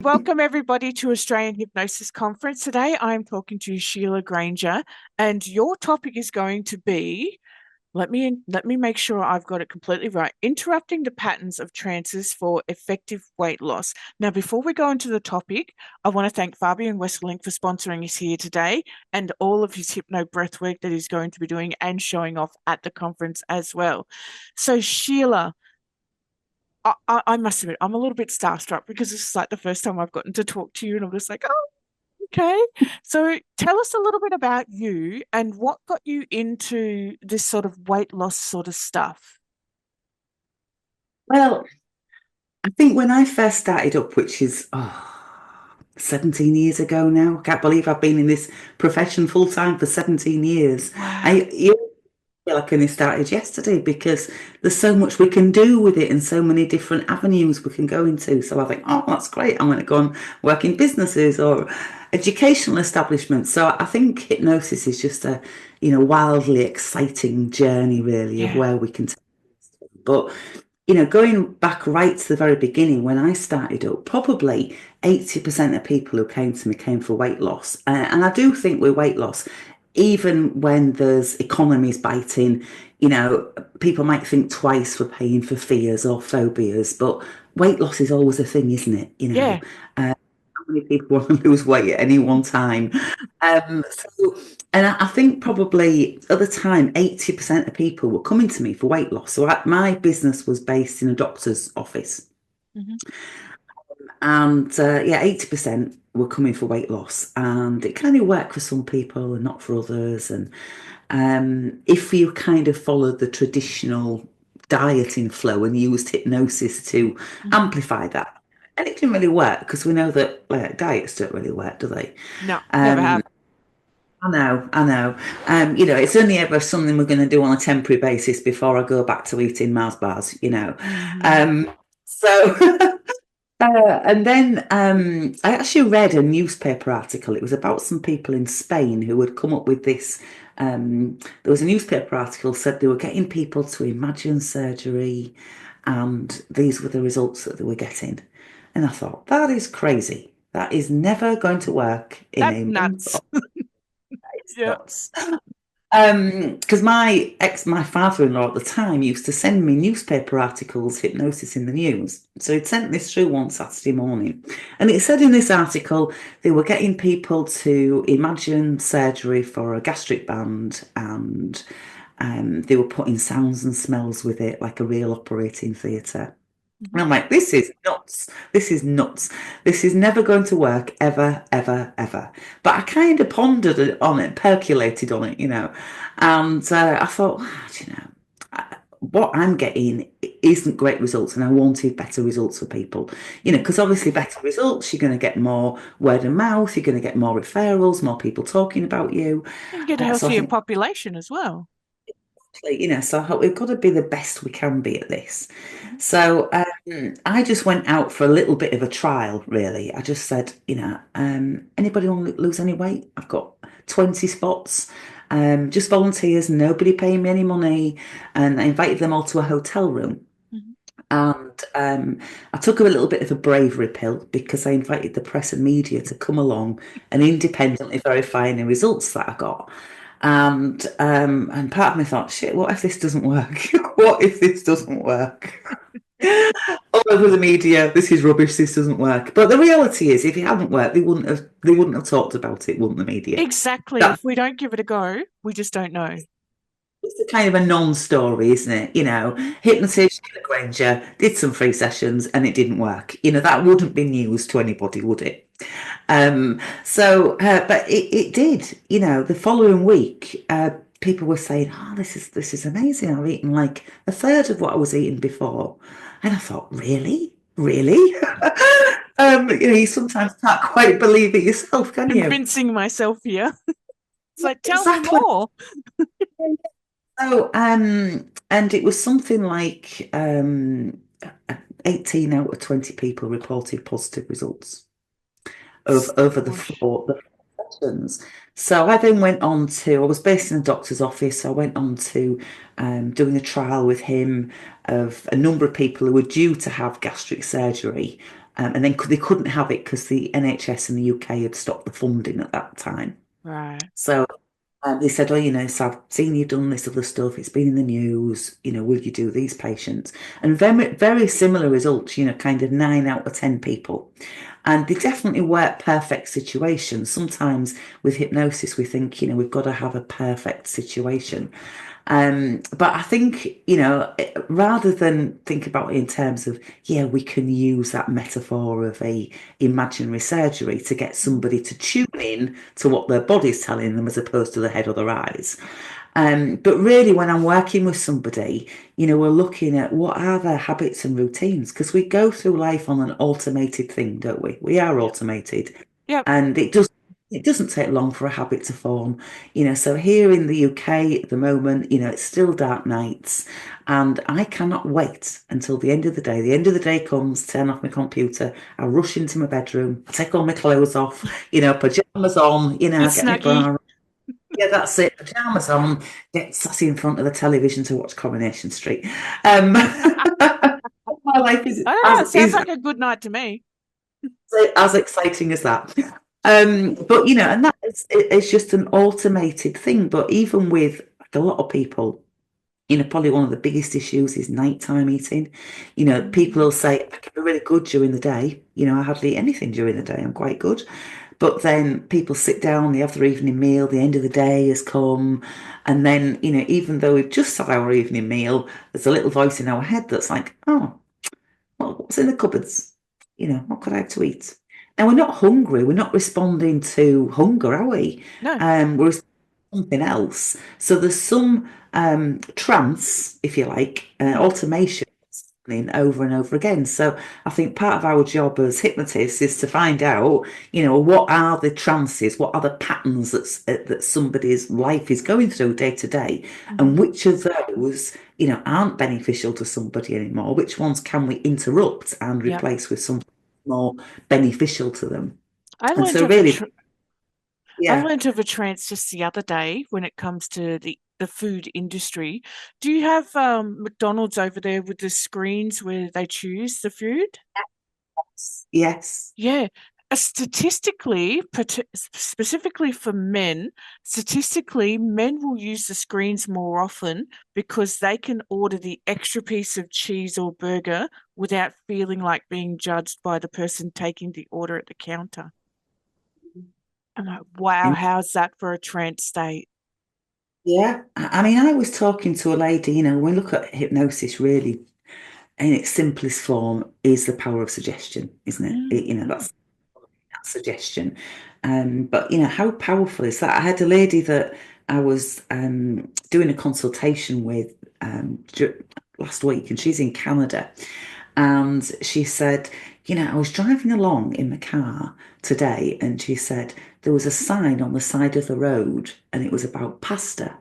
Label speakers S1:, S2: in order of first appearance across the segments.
S1: welcome everybody to Australian Hypnosis Conference. Today I'm talking to Sheila Granger, and your topic is going to be, let me make sure I've got it completely right. Interrupting the patterns of trances for effective weight loss. Now, before we go into the topic, I want to thank Fabian Wesseling for sponsoring us here today and all of his hypno breathwork that he's going to be doing and showing off at the conference as well. So, Sheila, I must admit, I'm a little bit starstruck because this is like the first time I've gotten to talk to you, and I'm just like, oh, okay. So tell us a little bit about you and what got you into this sort of weight loss sort of stuff.
S2: Well, I think when I first started up, which is 17 years ago now, I can't believe I've been in this profession full time for 17 years.
S1: Wow.
S2: I feel like I only started yesterday because there's so much we can do with it and so many different avenues we can go into. So I think, oh, that's great. I'm going to go and work in businesses or educational establishments. So I think hypnosis is just a, wildly exciting journey, really, of
S1: Yeah.
S2: where we can take it. But going back right to the very beginning when I started up, probably 80% of people who came to me came for weight loss. And I do think with weight loss, even when there's economies biting, people might think twice for paying for fears or phobias, but weight loss is always a thing, isn't it?
S1: Yeah.
S2: How many people want to lose weight at any one time? And I think probably at the time, 80% of people were coming to me for weight loss. So my business was based in a doctor's office.
S1: Hmm.
S2: And yeah, 80% were coming for weight loss. And it kind of worked for some people and not for others. And if you kind of followed the traditional dieting flow and used hypnosis to
S1: Hmm.
S2: amplify that, and it didn't really work because we know that diets don't really work, do they?
S1: No, never
S2: Um,
S1: have.
S2: I know, I know. It's only ever something we're going to do on a temporary basis before I go back to eating Mars bars,
S1: Hmm.
S2: So, and then I actually read a newspaper article. It was about some people in Spain who had come up with this. There was a newspaper article said they were getting people to imagine surgery, and these were the results that they were getting. And I thought, that is crazy. That is never going to work in
S1: That's
S2: a month
S1: nuts.
S2: or
S1: Yeah.
S2: nuts. Because my father-in-law at the time used to send me newspaper articles, hypnosis in the news. So he'd sent this through one Saturday morning, and it said in this article they were getting people to imagine surgery for a gastric band, and they were putting sounds and smells with it, like a real operating theatre. And
S1: Mhm.
S2: I'm like, this is nuts. This is nuts. This is never going to work ever, ever, ever. But I kind of pondered on it, percolated on it, and I thought, what I'm getting isn't great results, and I wanted better results for people,
S1: Mhm.
S2: because obviously better results, you're going to get more word of mouth, you're going to get more referrals, more people talking about you.
S1: And get a
S2: So I
S1: healthier
S2: think
S1: population as well.
S2: so we've got to be the best we can be at this.
S1: Mhm.
S2: So I just went out for a little bit of a trial, really. I just said, anybody want to lose any weight? I've got 20 spots, just volunteers, nobody paying me any money. And I invited them all to a hotel room.
S1: Mhm.
S2: And I took a little bit of a bravery pill because I invited the press and media to come along and independently verify any results that I got. And part of me thought, shit, what if this doesn't work? What if this doesn't work? All over the media, this is rubbish, this doesn't work. But the reality is, if it hadn't worked, they wouldn't have talked about it, wouldn't the media?
S1: Exactly.
S2: That's
S1: If we don't give it a go, we just don't know.
S2: it's a kind of a non-story, isn't it?
S1: Mhm.
S2: Hypnotist Sheila Granger did some free sessions and it didn't work. That wouldn't be news to anybody, would it? But it did. The following week, people were saying, "Oh, this is amazing. I've eaten like a third of what I was eating before," and I thought, "Really, really?" You sometimes can't quite believe it yourself, can you?
S1: Convincing myself here. It's
S2: Yeah,
S1: like, tell me
S2: exactly.
S1: more.
S2: So, and it was something like 18 out of 20 people reported positive results over the
S1: Gosh.
S2: four sessions. So I then went on to, I was based in a doctor's office, so I went on to doing a trial with him of a number of people who were due to have gastric surgery. And then they couldn't have it because the NHS in the UK had stopped the funding at that time.
S1: Right.
S2: So they said, well, so I've seen you've done this other stuff. It's been in the news. Will you do these patients? And very, very similar results, kind of 9 out of 10 people. And they definitely weren't perfect situations. Sometimes with hypnosis, we think, we've got to have a perfect situation. But I think, rather than think about it in terms of, yeah, we can use that metaphor of a imaginary surgery to get
S1: Mhm.
S2: somebody to tune in to what their body's telling them as opposed to the head or their eyes. But really, when I'm working with somebody, we're looking at what are their habits and routines because we go through life on an automated thing, don't we? We are
S1: Yep.
S2: automated,
S1: Yep.
S2: and it doesn't take long for a habit to form. So here in the UK at the moment, it's still dark nights, and I cannot wait until the end of the day. The end of the day comes, turn off my computer, I rush into my bedroom, take all my clothes off, pajamas on,
S1: The
S2: I get my
S1: snuggie.
S2: bra. Yeah, that's it. Pajamas on, get sassy in front of the television to watch Coronation Street. Um, my life is
S1: I don't know.
S2: as
S1: It sounds
S2: is
S1: like a good night to me.
S2: as exciting as that. But and that is it's just an automated thing. But even with like a lot of people, probably one of the biggest issues is nighttime eating. People
S1: Mm.
S2: will say, I can be really good during the day. I hardly eat anything during the day. I'm quite good. But then people sit down, they have their evening meal, the end of the day has come. And then, even though we've just had our evening meal, there's a little voice in our head that's like, oh, well, what's in the cupboards? What could I have to eat? Now, we're not hungry. We're not responding to hunger, are we?
S1: No.
S2: We're something else. So there's some trance, if you like,
S1: Mm.
S2: automation happening over and over again. So I think part of our job as hypnotists is to find out, what are the trances, what are the patterns that somebody's life is going through day to day,
S1: Hmm.
S2: and which of those, aren't beneficial to somebody anymore. Which ones can we interrupt and
S1: Yep.
S2: replace with something more beneficial to them?
S1: I
S2: And
S1: learned
S2: so
S1: of a
S2: really,
S1: tr I
S2: yeah.
S1: learned of a trance just the other day when it comes to the food industry. Do you have McDonald's over there with the screens where they choose the food?
S2: Yes.
S1: Yeah. Statistically, specifically for men, statistically, men will use the screens more often because they can order the extra piece of cheese or burger without feeling like being judged by the person taking the order at the counter. I'm like, wow, how's that for a trance state?
S2: Yeah. I mean, I was talking to a lady, when we look at hypnosis, really, in its simplest form, is the power of suggestion, isn't it?
S1: Mm-hmm.
S2: That's that suggestion. But, how powerful is that? I had a lady that I was doing a consultation with last week, and she's in Canada. And she said, I was driving along in the car today, and she said there was a sign on the side of the road, and it was about pasta.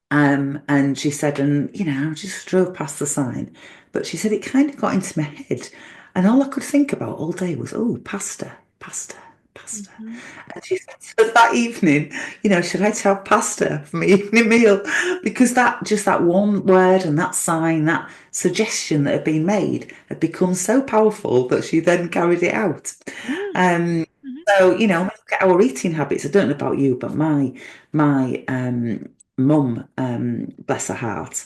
S2: And she said, and I just drove past the sign, but she said it kind of got into my head, and all I could think about all day was, oh, pasta, pasta, pasta.
S1: Mm-hmm.
S2: And she said, so that evening, should I have pasta for my evening meal? Because that one word and that sign, that suggestion that had been made had become so powerful that she then carried it out. Um,
S1: Mm-hmm.
S2: so, when I look at our eating habits, I don't know about you, but my mum, bless her heart,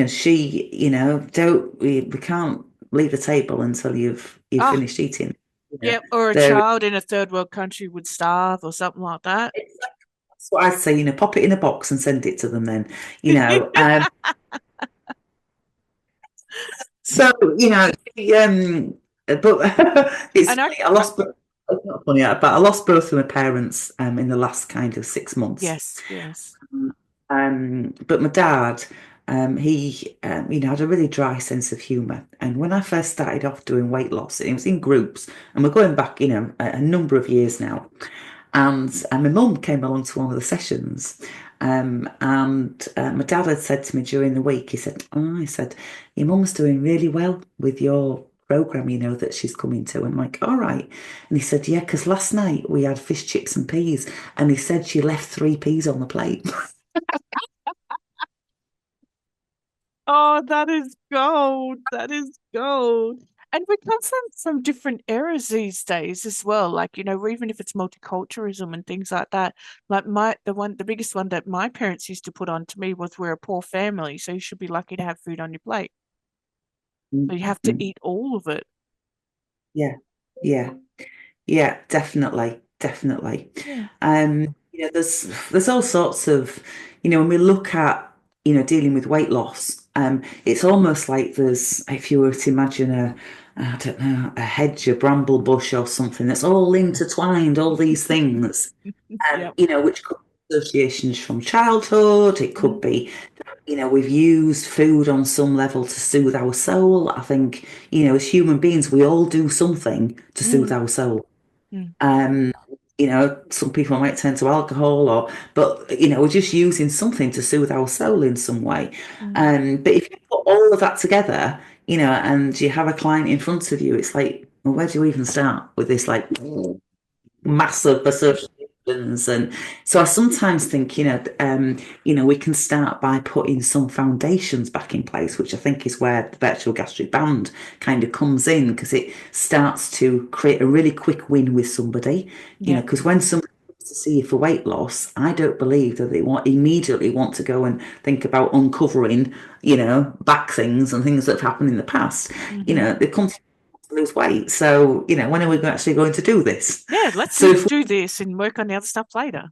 S2: she, don't we can't leave the table until you've
S1: Oh,
S2: finished eating.
S1: yeah, or a
S2: There,
S1: child in a third world country would starve or something like that.
S2: that's what I'd say, pop it in a box and send it to them then, you know. So, but it's
S1: And
S2: funny, it's not funny, but I lost both of my parents in the last kind of 6 months.
S1: yes, yes.
S2: But my dad, he, had a really dry sense of humour. And when I first started off doing weight loss, it was in groups, and we're going back, a number of years now. And my mum came along to one of the sessions. And my dad had said to me during the week, he said, your mum's doing really well with your program, that she's coming to. And I'm like, all right. And he said, yeah, because last night we had fish, chips, and peas. And he said she left 3 peas on the plate.
S1: Oh, that is gold. That is gold. And we come from different eras these days as well. Like, even if it's multiculturalism and things like that. Like the biggest one that my parents used to put on to me was we're a poor family, so you should be lucky to have food on your plate. So you have to
S2: Mhm.
S1: eat all of it.
S2: Yeah, yeah, yeah, definitely, definitely.
S1: Yeah.
S2: There's all sorts of, when we look at, dealing with weight loss, it's almost like there's, if you were to imagine I don't know, a hedge, a bramble bush or something that's all intertwined, all these things,
S1: Yep.
S2: which could be associations from childhood. It could
S1: Mm,
S2: be, we've used food on some level to soothe our soul. I think, as human beings, we all do something to soothe
S1: mm,
S2: our soul.
S1: mm,
S2: Um, some people might turn to alcohol but we're just using something to soothe our soul in some way.
S1: mm,
S2: But if you put all of that together, and you have a client in front of you, it's like, well, where do you even start with this like massive associations? And so I sometimes think, we can start by putting some foundations back in place, which I think is where the virtual gastric band kind of comes in, because it starts to create a really quick win with somebody,
S1: yep.
S2: because when somebody comes to see you for weight loss, I don't believe that they immediately want to go and think about uncovering, back things and things that have happened in the past.
S1: Hmm.
S2: They come to lose weight. So, when are we actually going to do this?
S1: Yeah, let's
S2: So if
S1: do this and work on the other stuff later.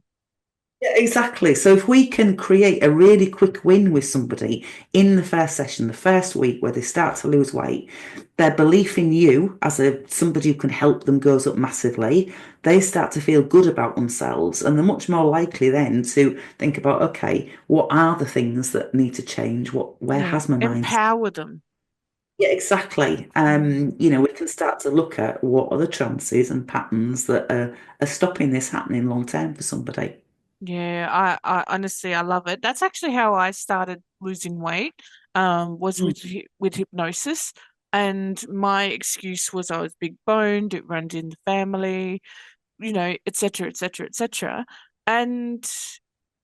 S2: Yeah, exactly. So if we can create a really quick win with somebody in the first session, the first week where they start to lose weight, their belief in you as somebody who can help them goes up massively. They start to feel good about themselves, and they're much more likely then to think about, okay, what are the things that need to change? Where
S1: Yeah.
S2: has my mind?
S1: Empower them.
S2: Yeah, exactly.
S1: Mm.
S2: We can start to look at what are the trances and patterns that are stopping this happening long term for somebody.
S1: Yeah, I honestly I love it. That's actually how I started losing weight, was
S2: Mm.
S1: with hypnosis. And my excuse was I was big boned, it runs in the family, et cetera, et cetera, et cetera. And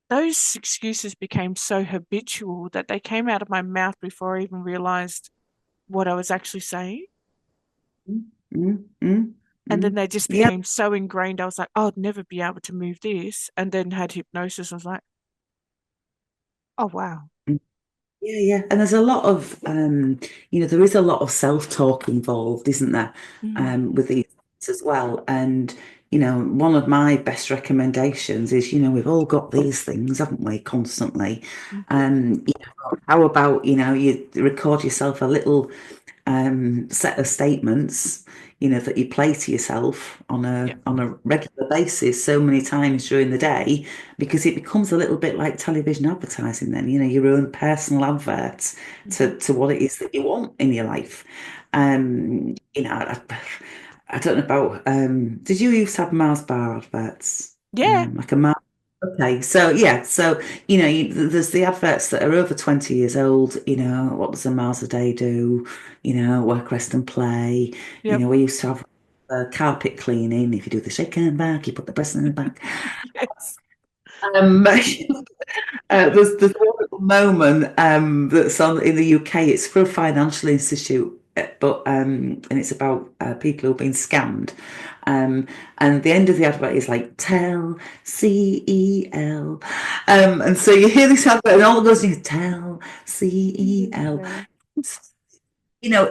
S1: those excuses became so habitual that they came out of my mouth before I even realized what I was actually saying.
S2: Mm, mm, mm,
S1: And then
S2: mm.
S1: they just
S2: Yeah.
S1: became so ingrained. I was like, oh, I'd never be able to move this. And then had hypnosis. I was like, oh, wow.
S2: Mm. Yeah, yeah. And there's a lot of, there is a lot of self-talk involved, isn't there,
S1: Mm,
S2: with these things as well. And, one of my best recommendations is, we've all got these things, haven't we, constantly.
S1: mm,
S2: How about, you record yourself a little set of statements, that you play to yourself on
S1: yeah.
S2: a regular basis so many times during the day, because it becomes a little bit like television advertising then, your own personal adverts
S1: Hmm.
S2: to what it is that you want in your life. I don't know about did you used to have Mars bar adverts?
S1: Yeah.
S2: Like a Mars. Okay, so yeah, so there's the adverts that are over 20 years old. What does a miles a day do? Work, rest, and play.
S1: Yep.
S2: We used to have carpet cleaning. If you do the shaking back, you put the press in the back.
S1: Yes.
S2: There's one little moment that's on in the UK. It's for a financial institute, and it's about people who've been scammed. Um, and the end of the advert is like tell CEL, and so you hear this advert, and all it goes is tell CEL.
S1: Yeah.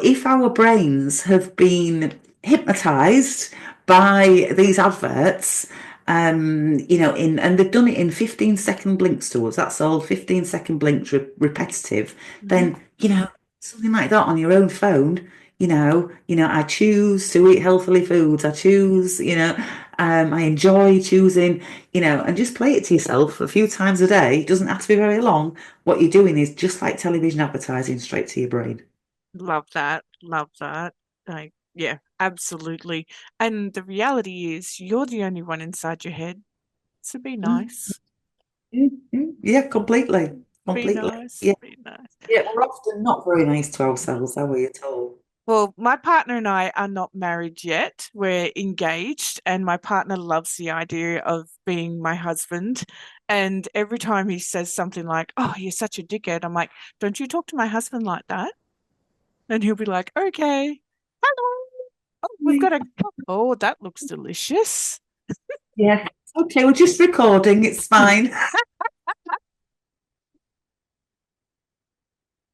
S2: If our brains have been hypnotized by these adverts, and they've done it in 15-second blinks to us, that's all, 15-second blinks repetitive,
S1: Hmm.
S2: then, something like that on your own phone, I choose to eat healthily foods, I choose, I enjoy choosing, and just play it to yourself a few times a day. It doesn't have to be very long. What you're doing is just like television advertising straight to your brain.
S1: Love that. Love that. Like, yeah, absolutely. And the reality is, you're the only one inside your head. So be
S2: Mm,
S1: nice.
S2: mm, mm. Yeah, completely.
S1: Be
S2: Completely.
S1: nice.
S2: Yeah.
S1: Be nice.
S2: Yeah, we're often not very nice to ourselves, are we at all?
S1: Well, my partner and I are not married yet. We're engaged, and my partner loves the idea of being my husband. And every time he says something like, "Oh, you're such a dickhead," I'm like, "Don't you talk to my husband like that?" And he'll be like, "Okay." Oh, we've got a. Oh, that looks delicious.
S2: Yeah. Okay, we're just recording. It's fine.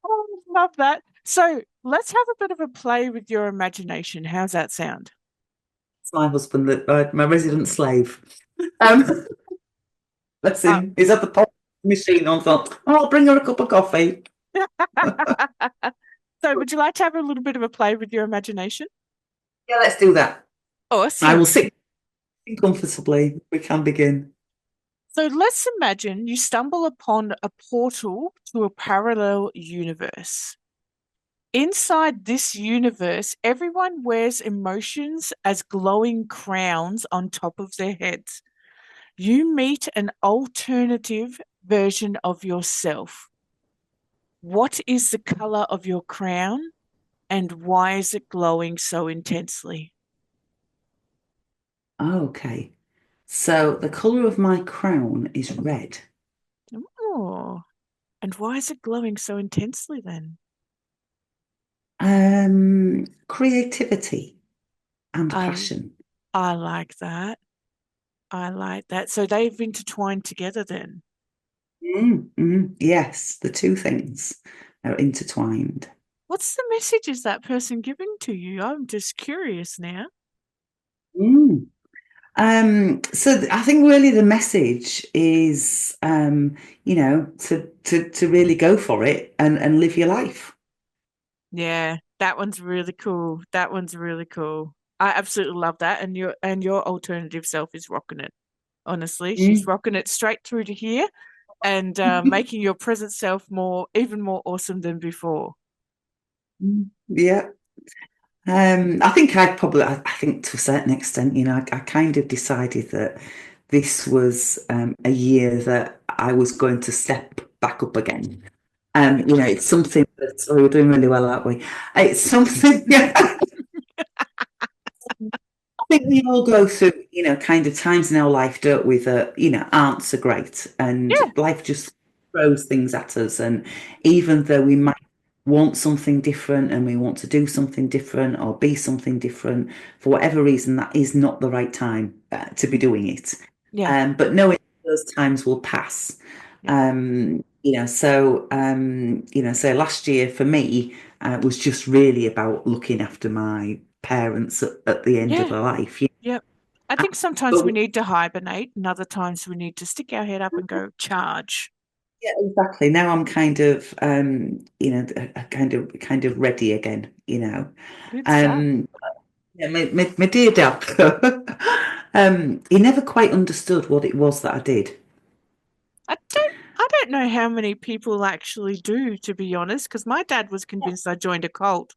S1: Oh, love that. So let's have a bit of a play with your imagination. How's that sound?
S2: It's my husband, that my resident slave. Um, Bless
S1: Uh,
S2: him. He's at the pop machine on thought, oh, I'll bring her a cup of coffee.
S1: so would you like to have a little bit of a play with your imagination?
S2: Yeah, let's do that. I will
S1: Awesome.
S2: sit comfortably. We can begin.
S1: So let's imagine you stumble upon a portal to a parallel universe. Inside this universe, everyone wears emotions as glowing crowns on top of their heads. You meet an alternative version of yourself. What is the color of your crown and why is it glowing so intensely?
S2: Okay. So the colour of my crown is red.
S1: Oh, and why is it glowing so intensely then?
S2: Creativity and
S1: I
S2: passion.
S1: I like that. I like that. So they've intertwined together then.
S2: Yes, the two things are intertwined.
S1: What's the message is that person giving to you? I'm just curious now.
S2: Mm. I think really the message is, to really go for it and live your life.
S1: Yeah, that one's really cool. That one's really cool. I absolutely love that. And your alternative self is rocking it. Honestly, she's
S2: Mm.
S1: rocking it straight through to here and making your present self even more awesome than before.
S2: Yeah. I think to a certain extent, I kind of decided that this was a year that I was going to step back up again. It's something that, oh, we're doing really well, aren't we? It's something, yeah. I think we all go through, kind of times in our life, don't we, that, aren't so great. And
S1: Yeah,
S2: life just throws things at us. And even though we might want something different and we want to do something different or be something different, for whatever reason, that is not the right time to be doing it.
S1: yeah,
S2: But knowing those times will pass.
S1: yeah,
S2: So last year for me was just really about looking after my parents at the end of
S1: yeah,
S2: their life.
S1: yeah. I think sometimes we
S2: But
S1: need to hibernate, and other times we need to stick our head up and go charge.
S2: yeah, exactly. Now I'm kind of, kind of ready again.
S1: Good stuff.
S2: Um, yeah, my dear dad, he never quite understood what it was that I did.
S1: I don't know how many people actually do, to be honest, because my dad was convinced I joined a cult.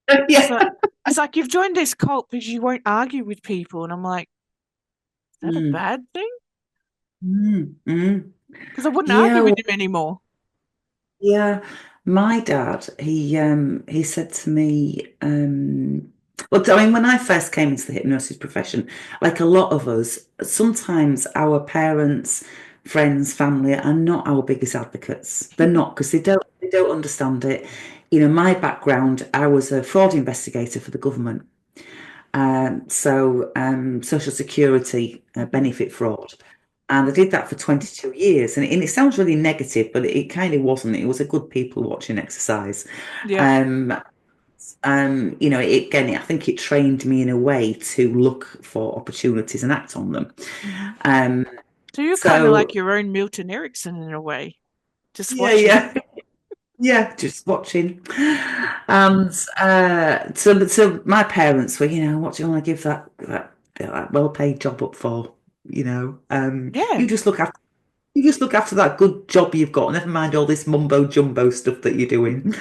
S1: He's
S2: Yeah.
S1: like, he's like, you've joined this cult because you won't argue with people, and I'm like, is that a
S2: Mm,
S1: bad thing?
S2: mm.
S1: Because I wouldn't argue
S2: Yeah,
S1: with him anymore.
S2: yeah, my dad, he said to me, well, I mean, when I first came into the hypnosis profession, like a lot of us, sometimes our parents, friends, family are not our biggest advocates. They're not because they don't understand it. My background, I was a fraud investigator for the government. Social security
S1: Hmm.
S2: benefit fraud. And I did that for 22 years. And it sounds really negative, but it kind of wasn't. It was a good people watching exercise.
S1: Yep.
S2: Um, I think it trained me in a way to look for opportunities and act on them.
S1: Hmm.
S2: Um,
S1: So you're kind of like
S2: so
S1: your own Milton Erickson in a way, just
S2: yeah,
S1: watching.
S2: yeah, yeah, just watching. And so my parents were, what do you want to give that well-paid job up for?
S1: Yeah.
S2: You just look after that good job you've got, never mind all this mumbo jumbo stuff that you're doing.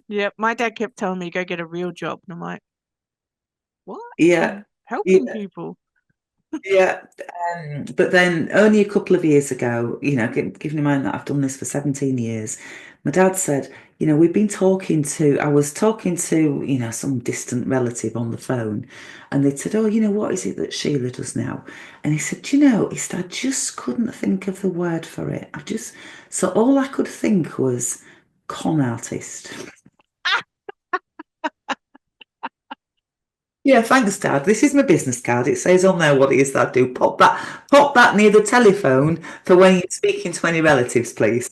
S1: Yep. My dad kept telling me, go get a real job. And I'm like, what?
S2: Yeah,
S1: I'm helping
S2: yeah,
S1: people.
S2: yeah. But then only a couple of years ago, given in mind that I've done this for 17 years, my dad said, I was talking to, some distant relative on the phone, and they said, oh, what is it that Sheila does now? And he said, he said, I just couldn't think of the word for it. So all I could think was con artist. Yeah, thanks, Dad. This is my business card. It says on there what it is that I do. Pop that near the telephone for when you're speaking to any relatives, please.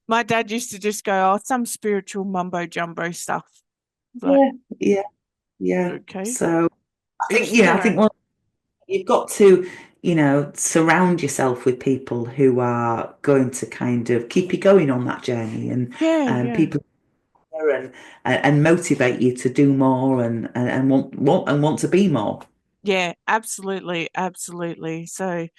S1: My dad used to just go, "Oh, some spiritual mumbo jumbo stuff." Like,
S2: Yeah, yeah, yeah.
S1: okay,
S2: So
S1: each to
S2: I
S1: their
S2: think
S1: own.
S2: well, you've got to, surround yourself with people who are going to kind of keep you going on that journey and
S1: Yeah, yeah.
S2: people and motivate you to do more and want to be more.
S1: Yeah, absolutely, absolutely. So,
S2: Mm.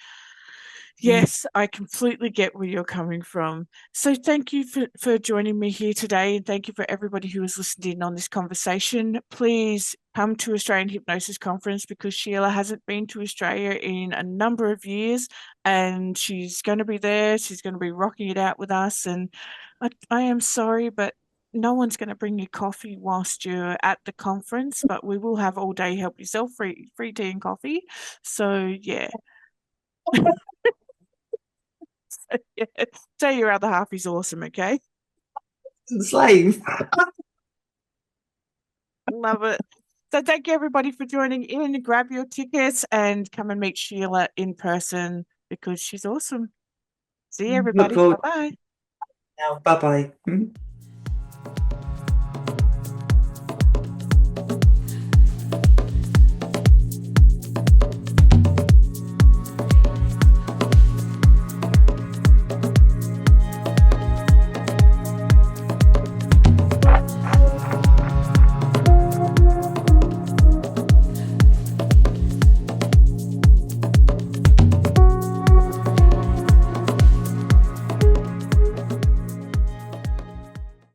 S1: yes, I completely get where you're coming from. So, thank you for joining me here today, and thank you for everybody who has listened in on this conversation. Please come to Australian Hypnosis Conference because Sheila hasn't been to Australia in a number of years, and she's going to be there. She's going to be rocking it out with us. And I am sorry, but no one's going to bring you coffee whilst you're at the conference, but we will have all day help yourself free tea and coffee. So yeah. Yeah. Tell your other half he's awesome, okay?
S2: Slave.
S1: Love it. So thank you everybody for joining in. Grab your tickets and come and meet Sheila in person because she's awesome. See you
S2: Look
S1: everybody.
S2: forward
S1: Bye-bye.
S2: now. Bye bye.